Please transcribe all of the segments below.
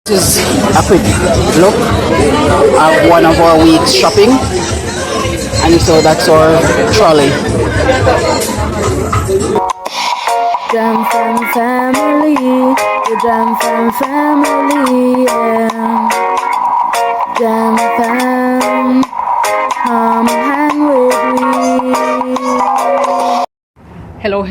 This is a quick look at one of our week's shopping, and so that's our trolley. Jam Fam family, the Jam Fam family, yeah. Jam Fam, come hang with me. Hello,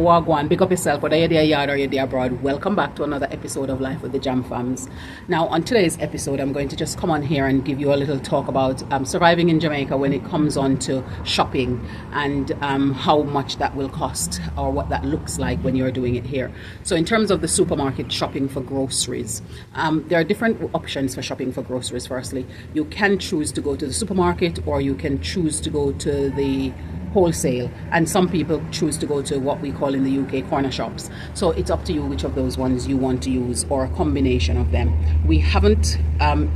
Wagwan. Big up yourself, whether you're there yard or you're there abroad. Welcome back to another episode of Life with the Jam Fams. Now, on today's episode, I'm going to just come on here and give you a little talk about surviving in Jamaica when it comes on to shopping and how much that will cost or what that looks like when you're doing it here. So in terms of the supermarket shopping for groceries, there are different options for shopping for groceries. Firstly, you can choose to go to the supermarket or you can choose to go to the wholesale, and some people choose to go to what we call in the UK corner shops. So it's up to you which of those ones you want to use or a combination of them. We haven't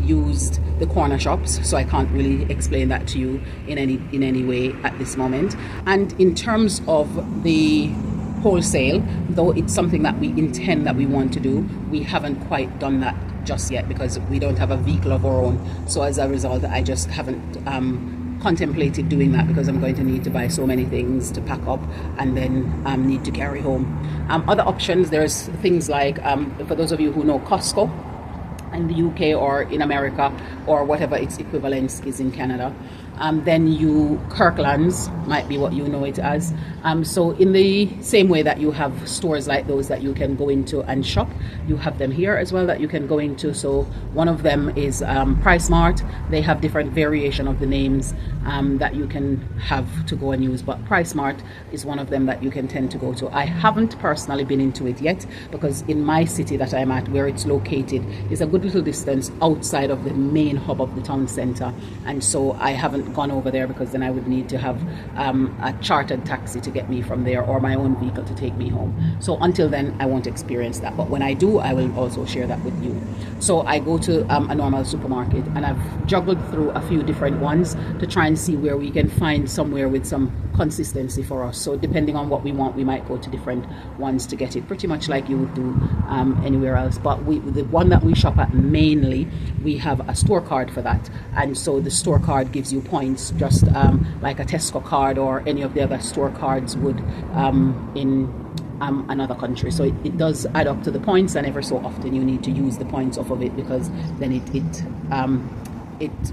used the corner shops, so I can't really explain that to you in any way at this moment. And in terms of the wholesale, though it's something that we intend that we want to do, we haven't quite done that just yet because we don't have a vehicle of our own. So as a result, I just haven't contemplated doing that because I'm going to need to buy so many things to pack up and then need to carry home. Other options, there's things like, for those of you who know Costco in the UK or in America or whatever its equivalence is in Canada, then Kirkland's might be what you know it as. So in the same way that you have stores like those that you can go into and shop, you have them here as well that you can go into. So one of them is Price Mart. They have different variation of the names that you can have to go and use, but Price Mart is one of them that you can tend to go to. I haven't personally been into it yet because in my city that I'm at, where it's located, is a good little distance outside of the main hub of the town center, and so I haven't gone over there because then I would need to have a chartered taxi to get me from there or my own vehicle to take me home. So until then I won't experience that, but when I do, I will also share that with you. So I go to a normal supermarket and I've juggled through a few different ones to try and see where we can find somewhere with some consistency for us. So depending on what we want, we might go to different ones to get it, pretty much like you would do anywhere else. But the one that we shop at mainly, we have a store card for that, and so the store card gives you points, just like a Tesco card or any of the other store cards would in another country. So it does add up to the points, and ever so often you need to use the points off of it because then it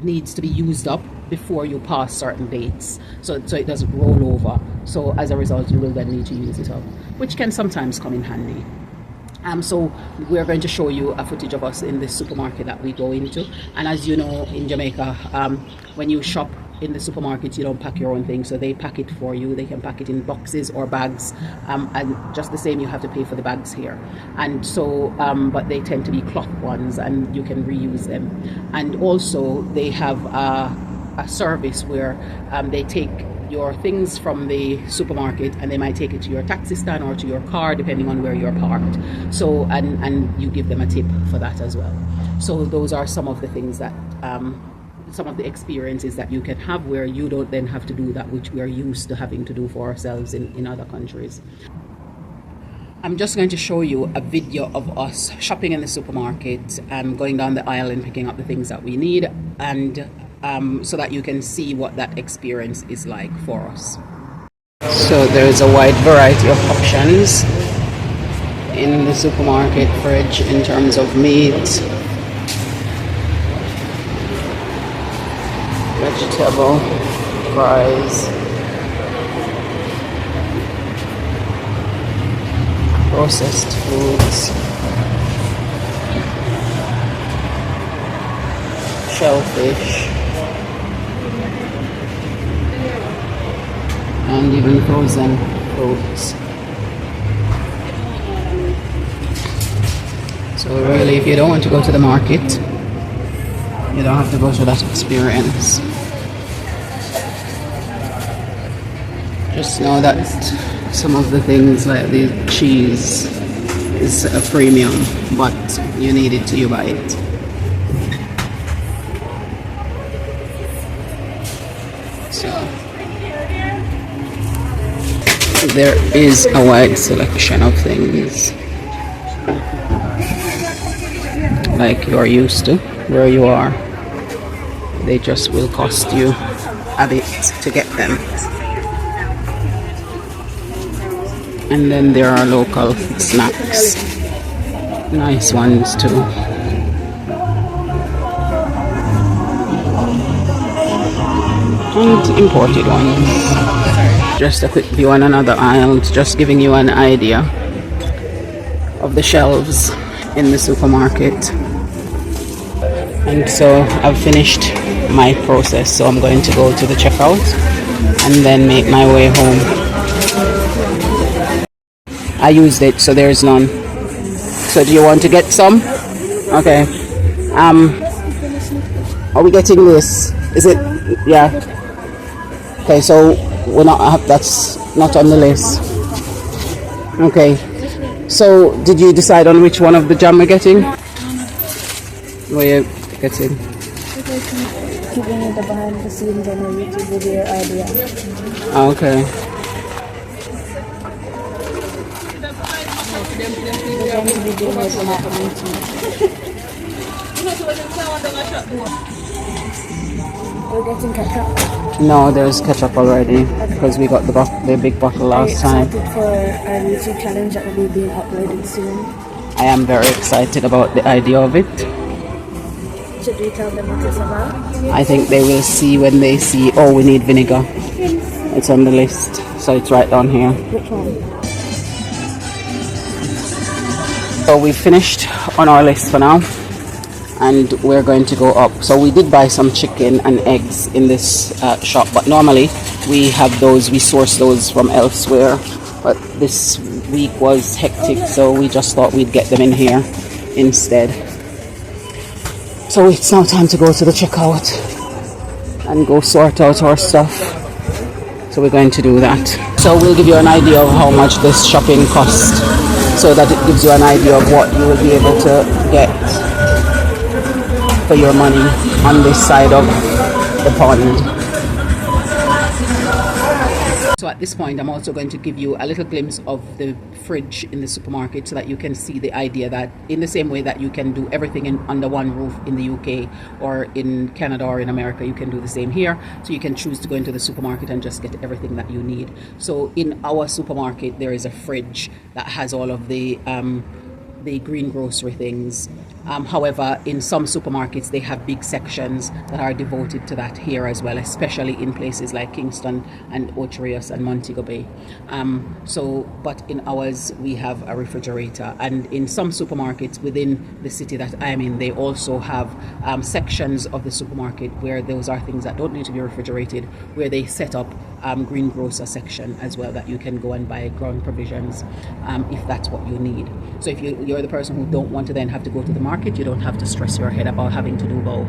needs to be used up before you pass certain dates, so it doesn't roll over. So as a result, you will then need to use it up, which can sometimes come in handy. So we're going to show you a footage of us in this supermarket that we go into. And as you know, in Jamaica, when you shop in the supermarket, you don't pack your own things, so they pack it for you. They can pack it in boxes or bags, and just the same, you have to pay for the bags here. And so but they tend to be cloth ones and you can reuse them. And also they have a service where they take your things from the supermarket and they might take it to your taxi stand or to your car depending on where you're parked. So and you give them a tip for that as well. So those are some of the things that some of the experiences that you can have where you don't then have to do that which we are used to having to do for ourselves in other countries. I'm just going to show you a video of us shopping in the supermarket and going down the aisle and picking up the things that we need, and so that you can see what that experience is like for us. So there is a wide variety of options in the supermarket fridge in terms of meat, vegetable, fries, processed foods, shellfish, and even frozen fruits. So really, if you don't want to go to the market, you don't have to go through that experience. Just know that some of the things like the cheese is a premium, but you need it till you buy it. So there is a wide selection of things. like you're used to where you are. They just will cost you a bit to get them. And then there are local snacks, nice ones too. And imported ones. Just a quick view on another aisle, just giving you an idea of the shelves in the supermarket. And so I've finished my process, so I'm going to go to the checkout and then make my way home. I used it, so there's none. So do you want to get some? Okay. Are we getting this? Is it? Yeah. Okay, so we're not. That's not on the list. Okay. So did you decide on which one of the jam we're getting? What are you getting? Giving you the behind the scenes on your YouTube video idea. Okay. We're going to be doing it on our YouTube. We're getting ketchup. No, there's ketchup already because we got the big bottle last time. Are you excited for our YouTube challenge that will be being uploaded soon? I am very excited about the idea of it. Should we tell them what it's about? I think they will see when they see, oh, we need vinegar. It's on the list, so it's right down here. Which one? So we've finished on our list for now, and we're going to go up. So we did buy some chicken and eggs in this shop, but normally we have those, we source those from elsewhere. But this week was hectic, so we just thought we'd get them in here instead. So it's now time to go to the checkout and go sort out our stuff. So we're going to do that. So we'll give you an idea of how much this shopping cost, so that it gives you an idea of what you will be able to get for your money on this side of the pond. So at this point, I'm also going to give you a little glimpse of the fridge in the supermarket so that you can see the idea that in the same way that you can do everything under one roof in the UK or in Canada or in America, you can do the same here. So you can choose to go into the supermarket and just get everything that you need. So in our supermarket, there is a fridge that has all of the green grocery things. However, in some supermarkets, they have big sections that are devoted to that here as well, especially in places like Kingston and Ocho and Montego Bay. But in ours, we have a refrigerator. And in some supermarkets within the city that I'm in, they also have sections of the supermarket where those are things that don't need to be refrigerated, where they set up green grocer section as well, that you can go and buy ground provisions if that's what you need. So if you're the person who don't want to then have to go to the market, you don't have to stress your head about having to do both.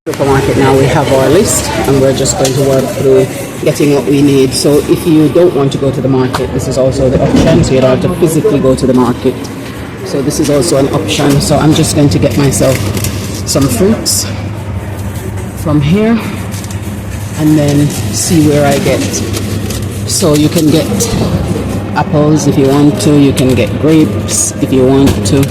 Supermarket now, we have our list and we're just going to work through getting what we need. So if you don't want to go to the market, this is also the option, so you don't have to physically go to the market. So this is also an option. So I'm just going to get myself some fruits from here and then see where I get. So you can get apples if you want to, you can get grapes if you want to.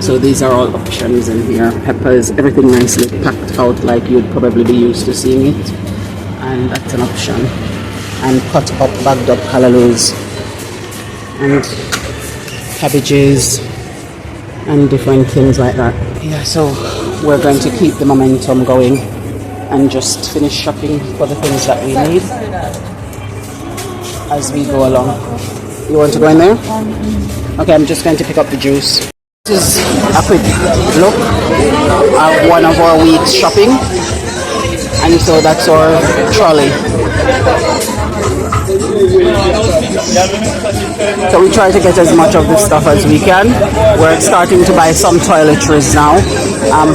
So these are all options in here. Peppers, everything nicely packed out like you'd probably be used to seeing it, and that's an option. And cut up, bagged up callalloos and cabbages and different things like that. Yeah, so we're going to keep the momentum going and just finish shopping for the things that we need as we go along. You want to go in there? Okay, I'm just going to pick up the juice. This is a quick look at one of our week's shopping, and so that's our trolley. So we try to get as much of this stuff as we can. We're starting to buy some toiletries now.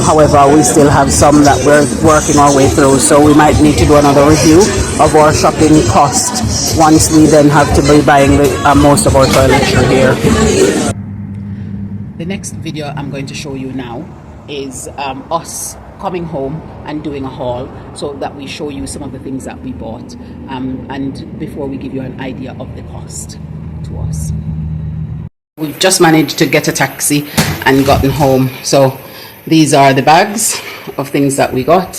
However, we still have some that we're working our way through, so we might need to do another review of our shopping cost once we then have to be buying most of our toiletry here. The next video I'm going to show you now is us coming home and doing a haul, so that we show you some of the things that we bought, and before we give you an idea of the cost to us. we've just managed to get a taxi and gotten home. So these are the bags of things that we got.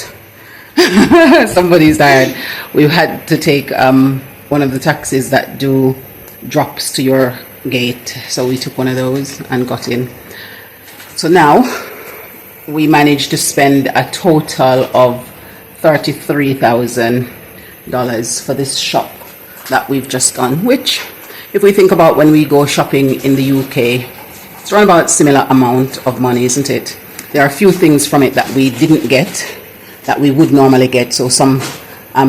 Somebody's tired. We've had to take one of the taxis that do drops to your gate, so we took one of those and got in. So now we managed to spend a total of $33,000 for this shop that we've just done, which, if we think about when we go shopping in the UK, it's around about a similar amount of money, isn't it? There are a few things from it that we didn't get that we would normally get. So some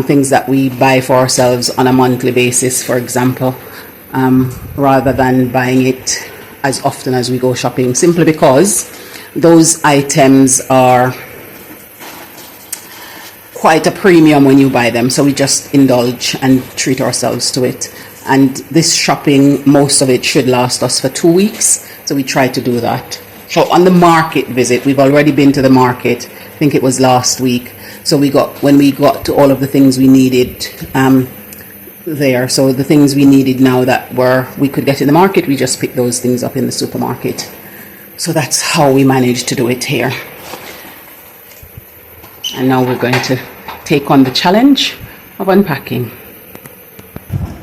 things that we buy for ourselves on a monthly basis, for example, rather than buying it as often as we go shopping, simply because those items are quite a premium when you buy them. So we just indulge and treat ourselves to it. And this shopping, most of it should last us for 2 weeks. So we try to do that. So on the market visit, we've already been to the market. I think it was last week. So when we got to all of the things we needed there. So the things we needed now that we could get in the market, we just picked those things up in the supermarket. So that's how we managed to do it here. And now we're going to take on the challenge of unpacking.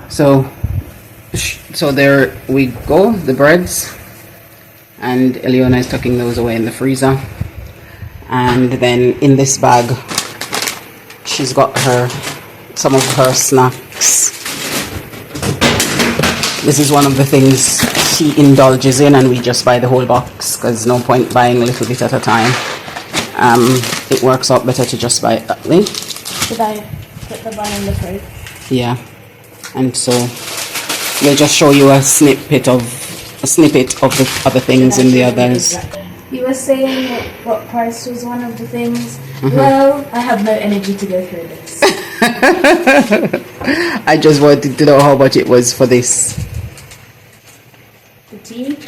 So there we go, the breads. And Eliona is tucking those away in the freezer. And then in this bag, she's got some of her snacks. This is one of the things she indulges in, and we just buy the whole box because no point buying a little bit at a time. It works out better to just buy it that way. Should I put the bun in the fridge? Yeah. And so we'll just show you a snippet of the other things in the others. You were saying what price was one of the things. Well, I have no energy to go through this. I just wanted to know how much it was for this. The tea?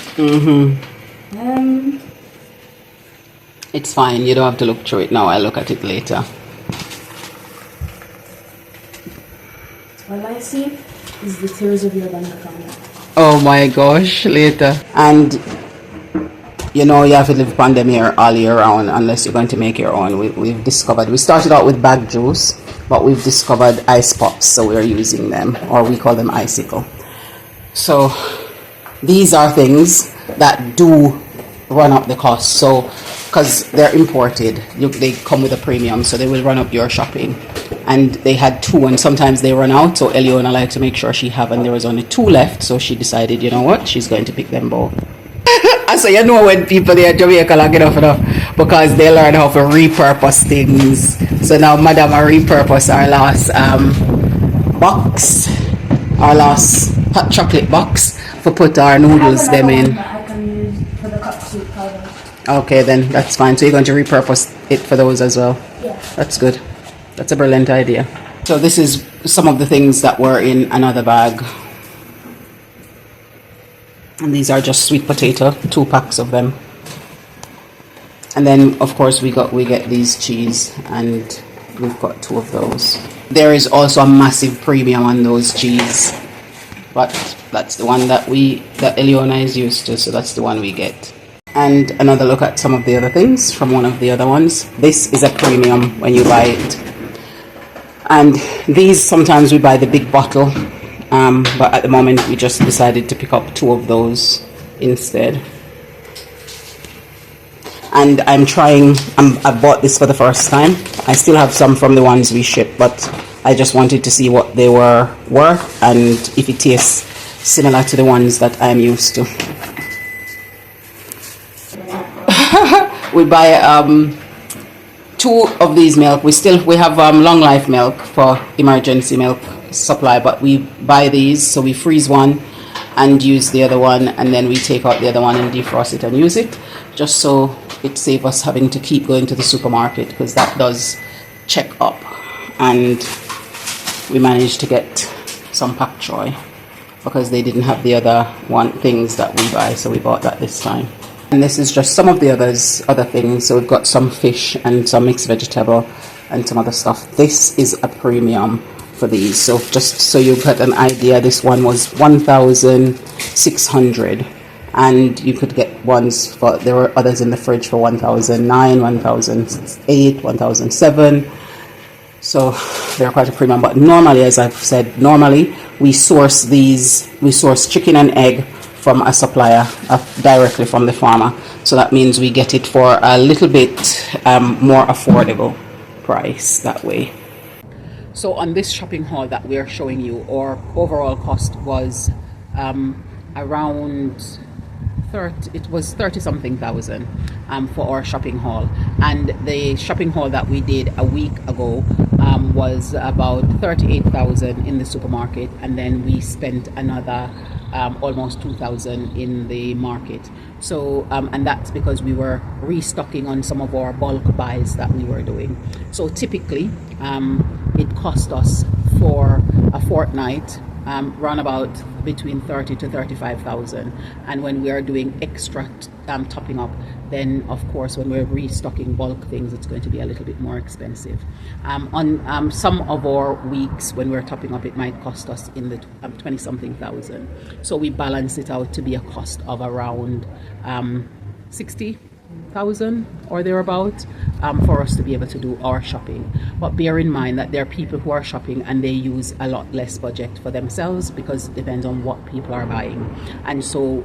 It's fine, you don't have to look through it now. I'll look at it later. All I see is the tears of your bank account. Oh my gosh, later. And you know, you have to live pandemic all year round unless you're going to make your own. We've discovered, we started out with bag juice, but we've discovered ice pops, so we're using them, or we call them icicle. So these are things that do run up the cost. So because they're imported, they come with a premium, so they will run up your shopping. And they had 2, and sometimes they run out, so Eliona liked to make sure she have, and there was only 2 left, so she decided, you know what, she's going to pick them both. So you know when people there in Jamaica long enough because they learn how to repurpose things. So now Madam repurpose our last box, our last hot chocolate box, for put our noodles them in. That I can use for the cup soup powder. Okay, then that's fine. So you're going to repurpose it for those as well. Yeah. That's good. That's a brilliant idea. So this is some of the things that were in another bag. And these are just sweet potato, 2 packs of them. And then of course we get these cheese, and we've got 2 of those. There is also a massive premium on those cheese, but that's the one that Eliona is used to, so that's the one we get. And another look at some of the other things from one of the other ones. This is a premium when you buy it. And these, sometimes we buy the big bottle, but at the moment we just decided to pick up 2 of those instead. And I bought this for the first time. I still have some from the ones we shipped, but I just wanted to see what they were worth and if it tastes similar to the ones that I'm used to. We buy 2 of these milk. We have long life milk for emergency milk supply, but we buy these, so we freeze one and use the other one, and then we take out the other one and defrost it and use it, just so it saves us having to keep going to the supermarket, because that does check up. And we managed to get some pak choy because they didn't have the other things that we buy, so we bought that this time. And this is just some of the other things. So we've got some fish and some mixed vegetable and some other stuff. This is a premium for these. So just so you get an idea, this one was 1,600, and you could get ones for, there were others in the fridge for 1,009, 1,008, 1,007. So they're quite a premium. But normally, as I've said, normally we source chicken and egg from a supplier directly from the farmer. So that means we get it for a little bit more affordable price that way. So on this shopping haul that we're showing you, our overall cost was around 30 something thousand for our shopping haul, and the shopping haul that we did a week ago was about 38,000 in the supermarket, and then we spent another almost 2,000 in the market. So and that's because we were restocking on some of our bulk buys that we were doing. So typically it cost us for a fortnight round about between 30 to 35,000, and when we are doing extra topping up, then of course when we're restocking bulk things, it's going to be a little bit more expensive. On some of our weeks when we're topping up, it might cost us in the 20 something thousand. So we balance it out to be a cost of around 60,000 or thereabout for us to be able to do our shopping. But bear in mind that there are people who are shopping and they use a lot less budget for themselves, because it depends on what people are buying. And so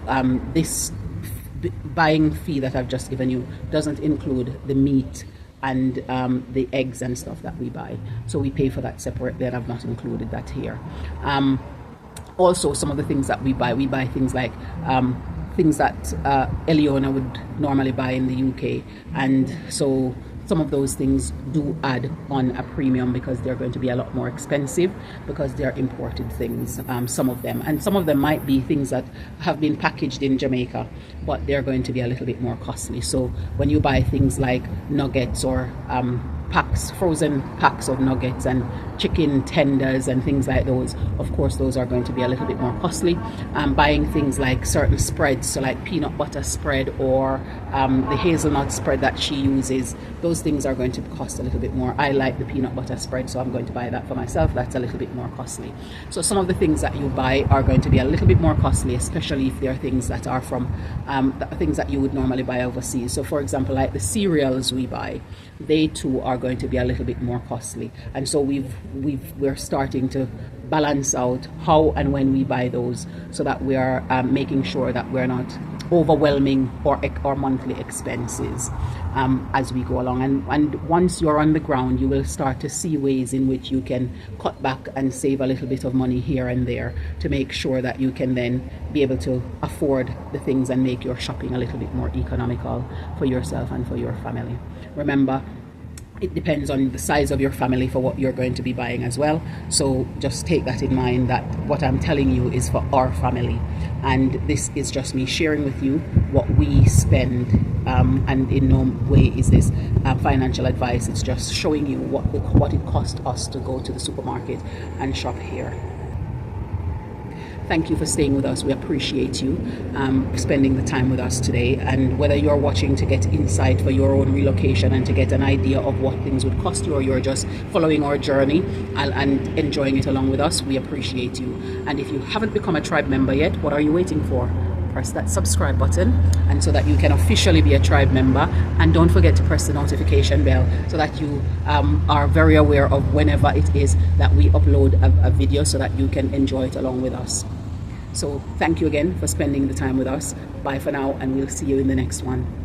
this buying fee that I've just given you doesn't include the meat and the eggs and stuff that we buy. So we pay for that separately, and I've not included that here. Also, some of the things that we buy things like things that Eliona would normally buy in the UK, and so some of those things do add on a premium because they're going to be a lot more expensive because they're imported things, some of them, and some of them might be things that have been packaged in Jamaica, but they're going to be a little bit more costly. So when you buy things like nuggets or frozen packs of nuggets and chicken tenders and things like those, of course those are going to be a little bit more costly. Buying things like certain spreads, so like peanut butter spread or the hazelnut spread that she uses, those things are going to cost a little bit more. I like the peanut butter spread, so I'm going to buy that for myself. That's a little bit more costly. So some of the things that you buy are going to be a little bit more costly, especially if they're things that are from things that you would normally buy overseas. So for example, like the cereals we buy, they too are going to be a little bit more costly, and so we're starting to balance out how and when we buy those, so that we are making sure that we're not overwhelming our monthly expenses as we go along. And once you're on the ground, you will start to see ways in which you can cut back and save a little bit of money here and there to make sure that you can then be able to afford the things and make your shopping a little bit more economical for yourself and for your family. Remember, it depends on the size of your family for what you're going to be buying as well. So just take that in mind, that what I'm telling you is for our family. And this is just me sharing with you what we spend. And in no way is this financial advice. It's just showing you what it cost us to go to the supermarket and shop here. Thank you for staying with us. We appreciate you spending the time with us today. And whether you're watching to get insight for your own relocation and to get an idea of what things would cost you, or you're just following our journey and enjoying it along with us, we appreciate you. And if you haven't become a tribe member yet, what are you waiting for? Press that subscribe button, and so that you can officially be a tribe member. And don't forget to press the notification bell so that you are very aware of whenever it is that we upload a video, so that you can enjoy it along with us. So thank you again for spending the time with us. Bye for now, and we'll see you in the next one.